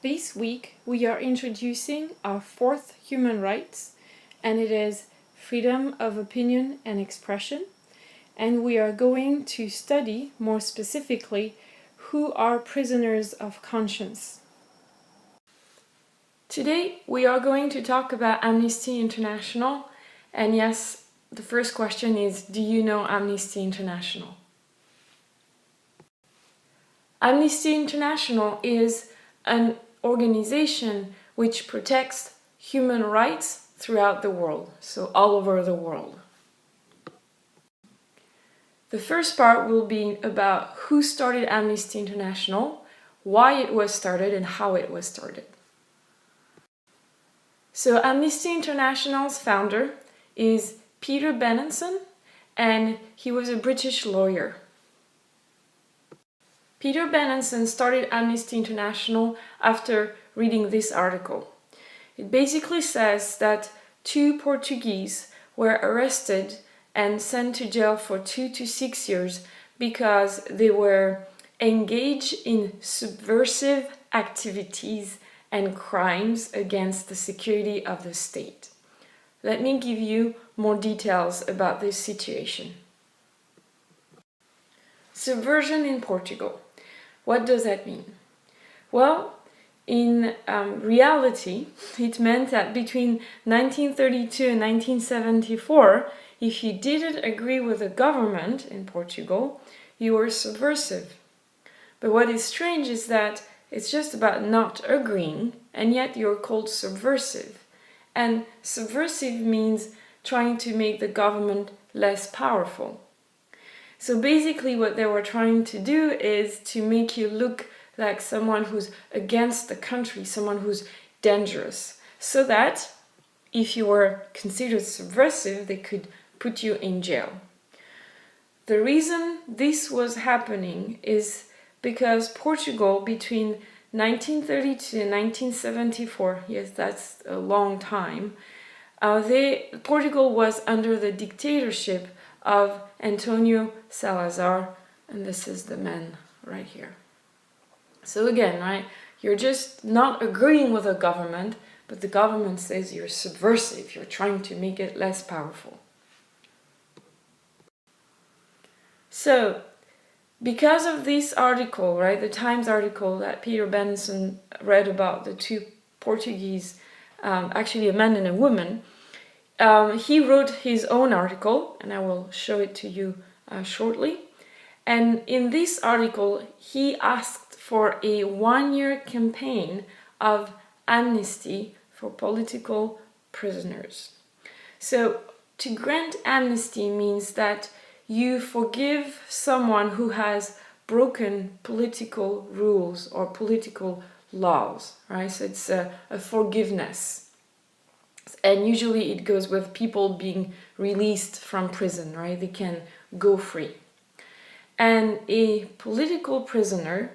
This week we are introducing our fourth human rights, and it is freedom of opinion and expression, and we are going to study more specifically who are prisoners of conscience. Today we are going to talk about Amnesty International, and yes, the first question is, do you know Amnesty International? Amnesty International is an organization which protects human rights throughout the world, so all over the world. The first part will be about who started Amnesty International, why it was started, and how it was started. So Amnesty International's founder is Peter Benenson, and he was a British lawyer. Peter Benenson started Amnesty International after reading this article. It basically says that 2 Portuguese were arrested and sent to jail for 2 to 6 years because they were engaged in subversive activities and crimes against the security of the state. Let me give you more details about this situation. Subversion in Portugal. What does that mean? Well, in reality, it meant that between 1932 and 1974, if you didn't agree with the government in Portugal, you were subversive. But what is strange is that it's just about not agreeing, and yet you're called subversive. And subversive means trying to make the government less powerful. So basically what they were trying to do is to make you look like someone who's against the country, someone who's dangerous, so that if you were considered subversive, they could put you in jail. The reason this was happening is because Portugal, between 1932 and 1974, yes, that's a long time, Portugal was under the dictatorship of Antonio Salazar, and this is the man right here. So again, right, you're just not agreeing with the government, but the government says you're subversive, you're trying to make it less powerful. So, because of this article, right, the Times article that Peter Benenson read about the 2 Portuguese, actually a man and a woman, he wrote his own article, and I will show it to you shortly. And in this article, he asked for a 1-year campaign of amnesty for political prisoners. So, to grant amnesty means that you forgive someone who has broken political rules or political laws, right? So it's a forgiveness. And usually it goes with people being released from prison, right? They can go free. And a political prisoner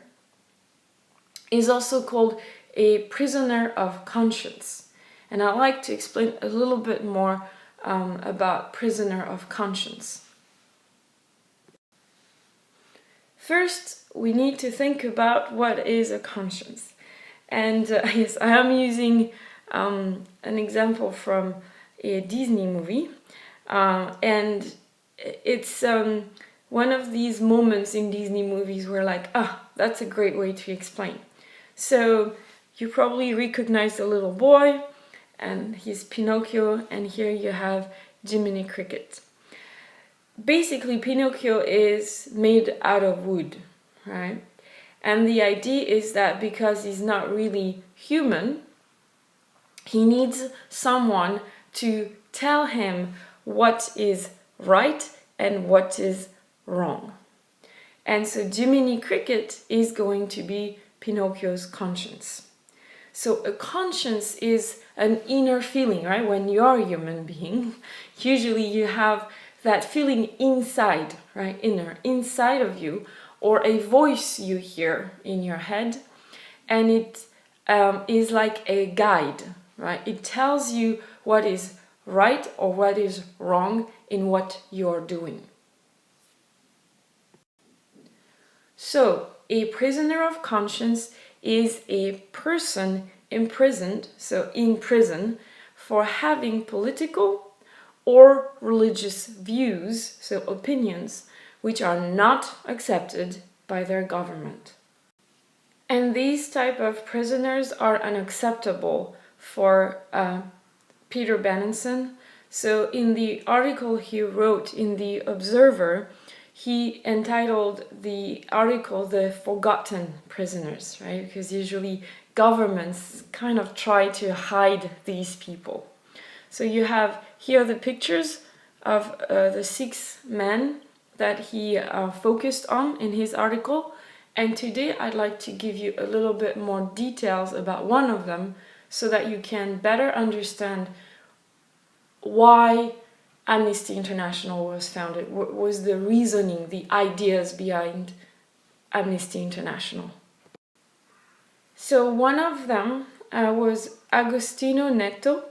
is also called a prisoner of conscience. And I'd like to explain a little bit more about prisoner of conscience. First, we need to think about what is a conscience. And yes, I am using an example from a Disney movie, and it's one of these moments in Disney movies where like, that's a great way to explain. So you probably recognize the little boy, and he's Pinocchio, and here you have Jiminy Cricket. Basically, Pinocchio is made out of wood, right? And the idea is that because he's not really human, he needs someone to tell him what is right and what is wrong. And so Jiminy Cricket is going to be Pinocchio's conscience. So a conscience is an inner feeling, right? When you are a human being, usually you have that feeling inside, right? Inside of you, or a voice you hear in your head, and it is like a guide, right? It tells you what is right or what is wrong in what you're doing. So, a prisoner of conscience is a person imprisoned, so in prison, for having political or religious views, so opinions, which are not accepted by their government. And these type of prisoners are unacceptable for Peter Benenson. So in the article he wrote in The Observer, he entitled the article "The Forgotten Prisoners," right? Because usually governments kind of try to hide these people. So you have here the pictures of the 6 men that he focused on in his article. And today I'd like to give you a little bit more details about one of them so that you can better understand why Amnesty International was founded, what was the reasoning, the ideas behind Amnesty International. So one of them was Agostinho Neto,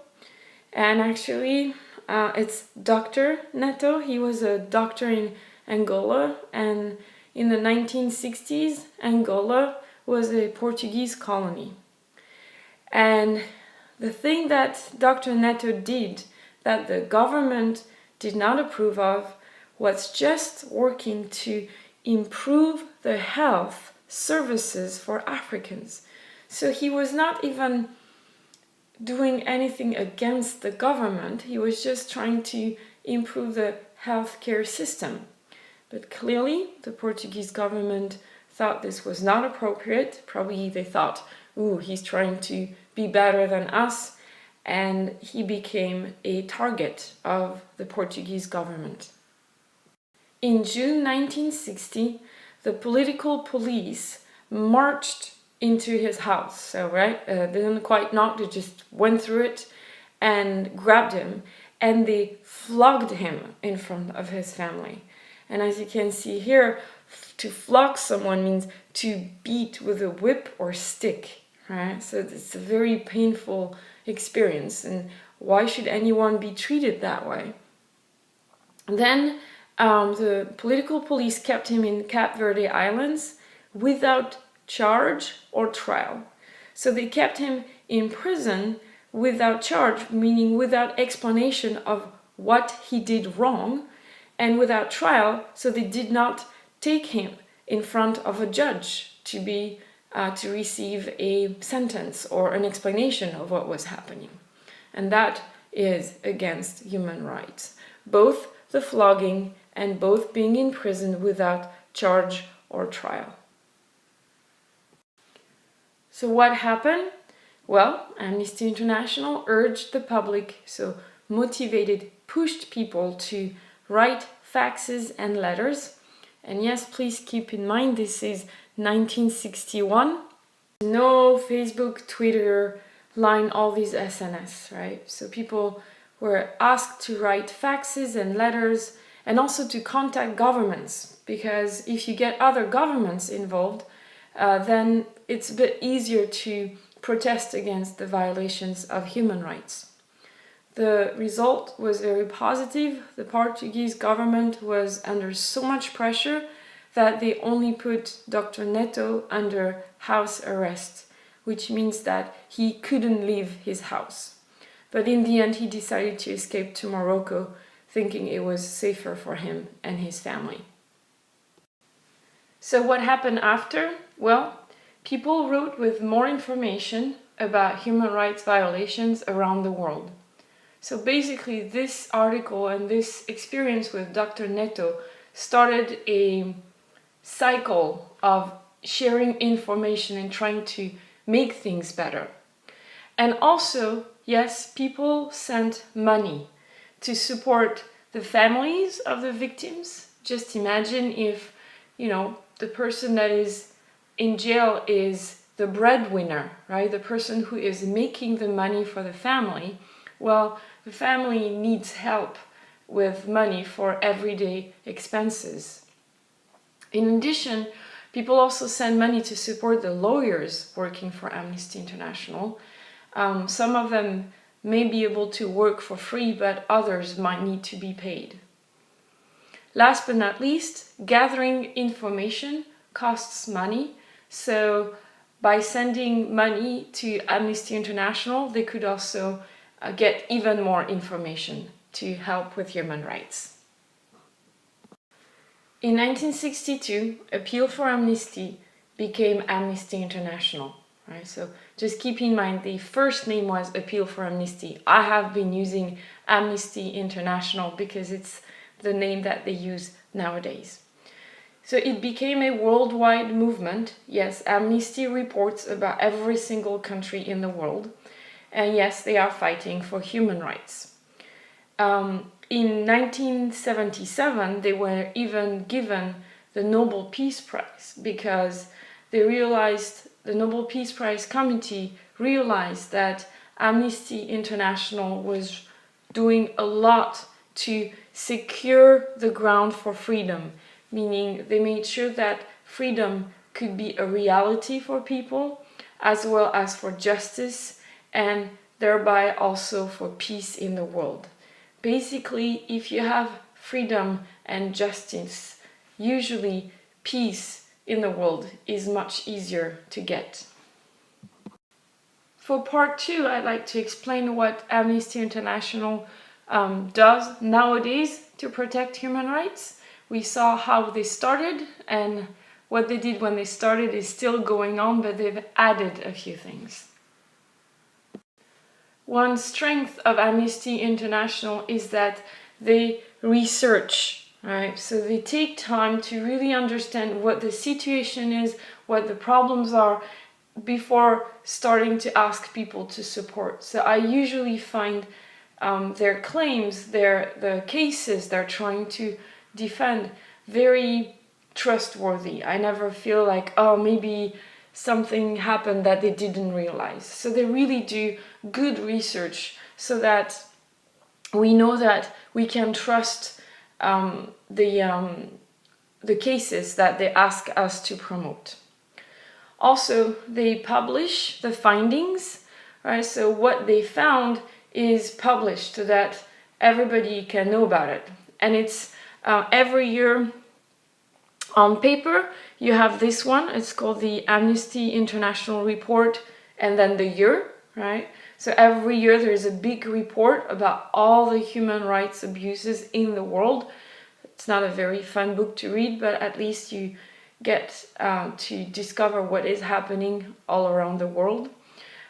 and actually it's Dr. Neto. He was a doctor in Angola, and in the 1960s, Angola was a Portuguese colony. And the thing that Dr. Neto did that the government did not approve of was just working to improve the health services for Africans. So he was not even doing anything against the government, he was just trying to improve the healthcare system. But clearly, the Portuguese government thought this was not appropriate. Probably they thought, ooh, he's trying to be better than us, and he became a target of the Portuguese government. In June 1960, the political police marched into his house. So, right, they didn't quite knock, they just went through it and grabbed him, and they flogged him in front of his family. And as you can see here, to flog someone means to beat with a whip or stick, right? So it's a very painful experience, and why should anyone be treated that way? Then the political police kept him in Cape Verde Islands without charge or trial. So they kept him in prison without charge, meaning without explanation of what he did wrong, and without trial, so they did not take him in front of a judge to be to receive a sentence or an explanation of what was happening. And that is against human rights. Both the flogging and both being in prison without charge or trial. So what happened? Well, Amnesty International urged the public, so motivated, pushed people to write faxes and letters. And yes, please keep in mind this is 1961. No Facebook, Twitter, Line, all these SNS, right? So people were asked to write faxes and letters, and also to contact governments, because if you get other governments involved, then it's a bit easier to protest against the violations of human rights. The result was very positive. The Portuguese government was under so much pressure that they only put Dr. Neto under house arrest, which means that he couldn't leave his house. But in the end, he decided to escape to Morocco, thinking it was safer for him and his family. So what happened after? Well, people wrote with more information about human rights violations around the world. So basically, this article and this experience with Dr. Neto started a cycle of sharing information and trying to make things better. And also, yes, people sent money to support the families of the victims. Just imagine if, the person that is in jail is the breadwinner, right? The person who is making the money for the family. Well, the family needs help with money for everyday expenses. In addition, people also send money to support the lawyers working for Amnesty International. Some of them may be able to work for free, but others might need to be paid. Last but not least, gathering information costs money. So by sending money to Amnesty International, they could also get even more information to help with human rights. In 1962, Appeal for Amnesty became Amnesty International. Right? So just keep in mind the first name was Appeal for Amnesty. I have been using Amnesty International because it's the name that they use nowadays. So it became a worldwide movement. Yes, Amnesty reports about every single country in the world. And yes, they are fighting for human rights. In 1977, they were even given the Nobel Peace Prize because they realized, the Nobel Peace Prize Committee realized that Amnesty International was doing a lot to secure the ground for freedom, meaning they made sure that freedom could be a reality for people, as well as for justice, and thereby also for peace in the world. Basically, if you have freedom and justice, usually peace in the world is much easier to get. For part 2, I'd like to explain what Amnesty International does nowadays to protect human rights. We saw how they started, and what they did when they started is still going on, but they've added a few things. One strength of Amnesty International is that they research, right? So they take time to really understand what the situation is, what the problems are, before starting to ask people to support. So I usually find their claims, the cases they're trying to defend very trustworthy. I never feel like, oh, maybe something happened that they didn't realize. So they really do good research so that we know that we can trust the cases that they ask us to promote. Also, they publish the findings, right? So what they found is published so that everybody can know about it. And it's every year on paper. You have this one, it's called the Amnesty International Report, and then the year, right? So every year there is a big report about all the human rights abuses in the world. It's not a very fun book to read, but at least you get to discover what is happening all around the world.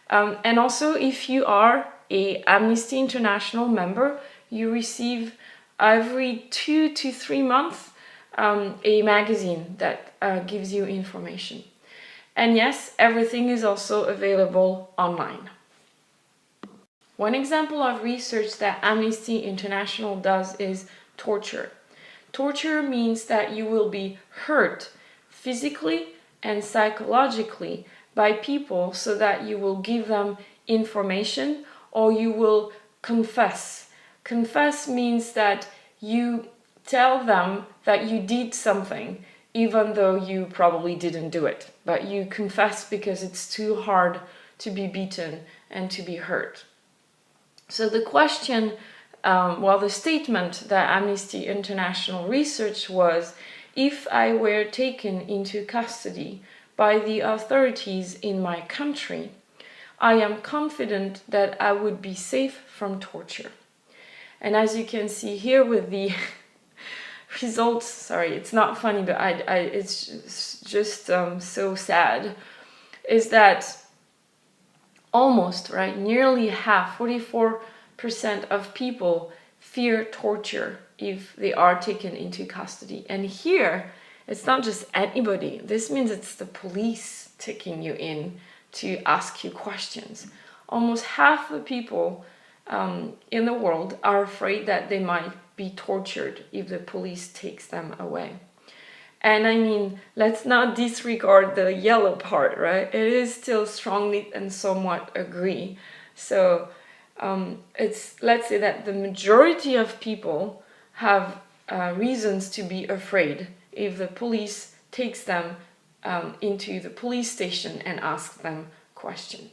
And also, if you are an Amnesty International member, you receive every 2 to 3 months a magazine that gives you information. And yes, everything is also available online. One example of research that Amnesty International does is torture. Torture means that you will be hurt physically and psychologically by people so that you will give them information or you will confess. Confess means that you tell them that you did something even though you probably didn't do it, but you confess because it's too hard to be beaten and to be hurt. So the question, the statement that Amnesty International researched was, if I were taken into custody by the authorities in my country, I am confident that I would be safe from torture. And as you can see here with the results, sorry, it's not funny, but it's just so sad, is that almost, right, nearly half, 44% of people fear torture if they are taken into custody. And here, it's not just anybody. This means it's the police taking you in to ask you questions. Almost half the people in the world are afraid that they might be tortured if the police takes them away. And I mean, let's not disregard the yellow part, right? It is still strongly and somewhat agree. So let's say that the majority of people have reasons to be afraid if the police takes them into the police station and asks them questions.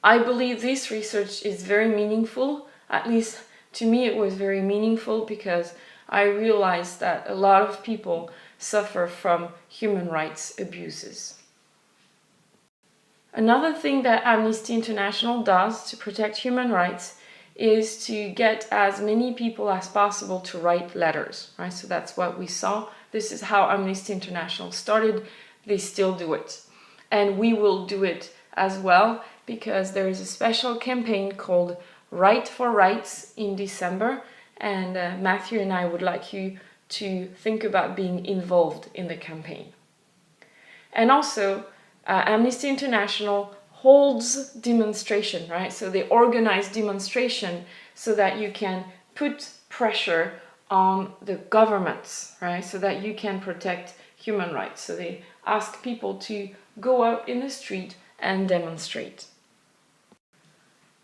I believe this research is very meaningful. At least to me it was very meaningful because I realized that a lot of people suffer from human rights abuses. Another thing that Amnesty International does to protect human rights is to get as many people as possible to write letters, right? So that's what we saw. This is how Amnesty International started. They still do it. And we will do it as well, because there is a special campaign called Write for Rights in December, and Mathew and I would like you to think about being involved in the campaign. And also, Amnesty International holds demonstration, right? So they organize demonstration so that you can put pressure on the governments, right? So that you can protect human rights. So they ask people to go out in the street and demonstrate.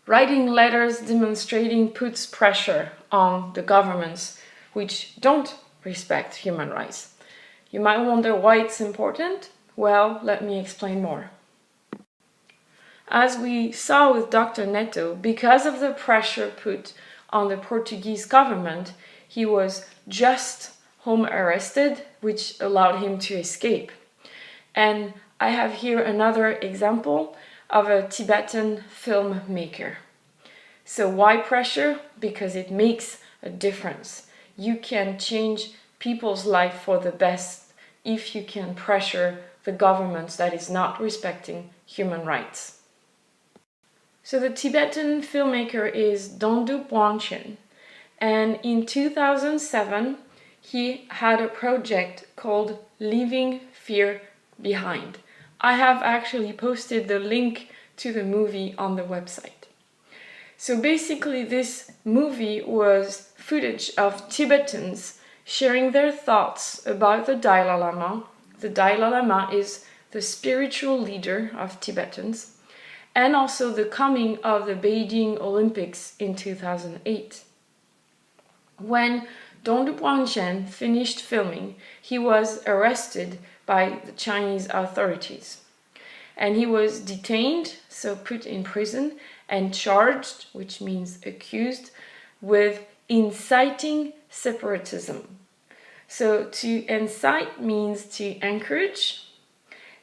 Writing letters demonstrating puts pressure on the governments which don't respect human rights. You might wonder why it's important. Well, let me explain more. As we saw with Dr. Neto, because of the pressure put on the Portuguese government, he was just home arrested, which allowed him to escape. And I have here another example of a Tibetan filmmaker. So why pressure? Because it makes a difference. You can change people's life for the best if you can pressure the government that is not respecting human rights. So the Tibetan filmmaker is Dondu Bwanchen, and in 2007 he had a project called Leaving Fear Behind. I have actually posted the link to the movie on the website. So basically this movie was footage of Tibetans sharing their thoughts about the Dalai Lama. The Dalai Lama is the spiritual leader of Tibetans, and also the coming of the Beijing Olympics in 2008. When Dondu Bwanchen finished filming, he was arrested by the Chinese authorities. And he was detained, so put in prison, and charged, which means accused, with inciting separatism. So to incite means to encourage,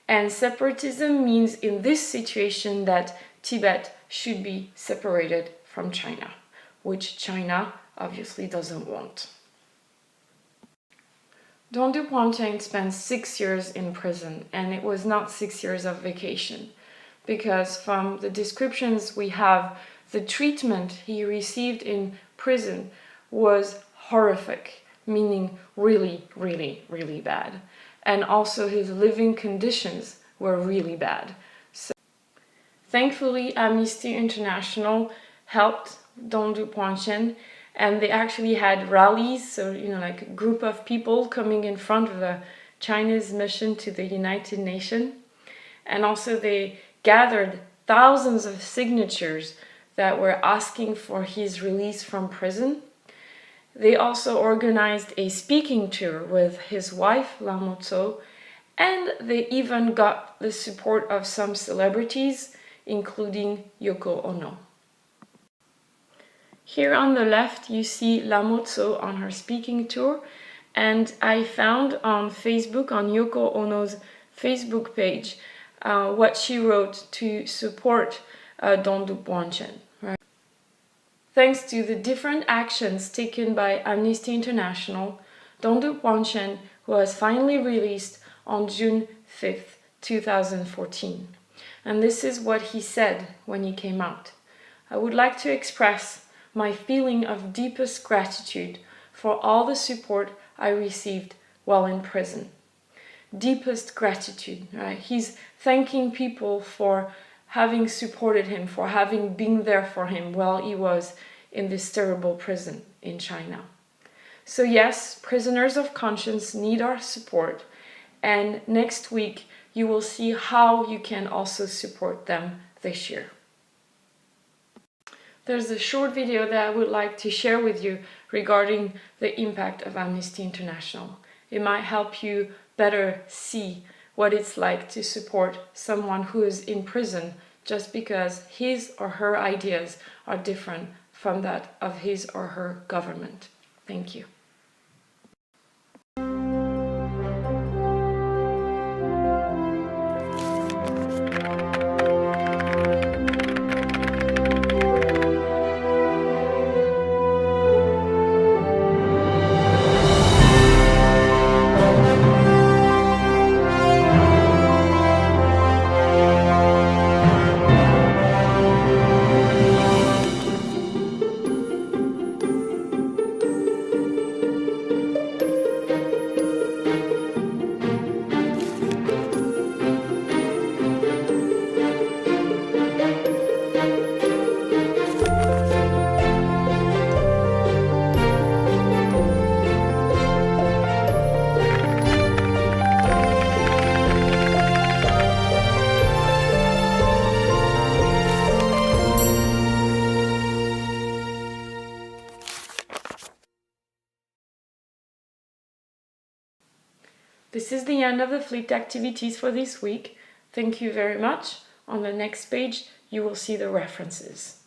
and separatism means in this situation that Tibet should be separated from China, which China obviously doesn't want. Dondu Bwanchen spent 6 years in prison, and it was not 6 years of vacation, because from the descriptions we have, the treatment he received in prison was horrific, meaning really, really, really bad. And also his living conditions were really bad. So, thankfully, Amnesty International helped Dondu Bwanchen, and they actually had rallies, so like a group of people coming in front of the Chinese mission to the United Nations. And also they gathered thousands of signatures that were asking for his release from prison. They also organized a speaking tour with his wife, Lamo Tso, and they even got the support of some celebrities, including Yoko Ono. Here on the left, you see Lamo Tso on her speaking tour, and I found on Facebook, on Yoko Ono's Facebook page, what she wrote to support Dondu Bwanchen. Thanks to the different actions taken by Amnesty International, Dondu Bwanchen was finally released on June 5th, 2014. And this is what he said when he came out. I would like to express my feeling of deepest gratitude for all the support I received while in prison. Deepest gratitude, right? He's thanking people for having supported him, for having been there for him while he was in this terrible prison in China. So yes, prisoners of conscience need our support, and next week you will see how you can also support them this year. There's a short video that I would like to share with you regarding the impact of Amnesty International. It might help you better see what it's like to support someone who is in prison just because his or her ideas are different from that of his or her government. Thank you. This is the end of the flipped activities for this week. Thank you very much. On the next page, you will see the references.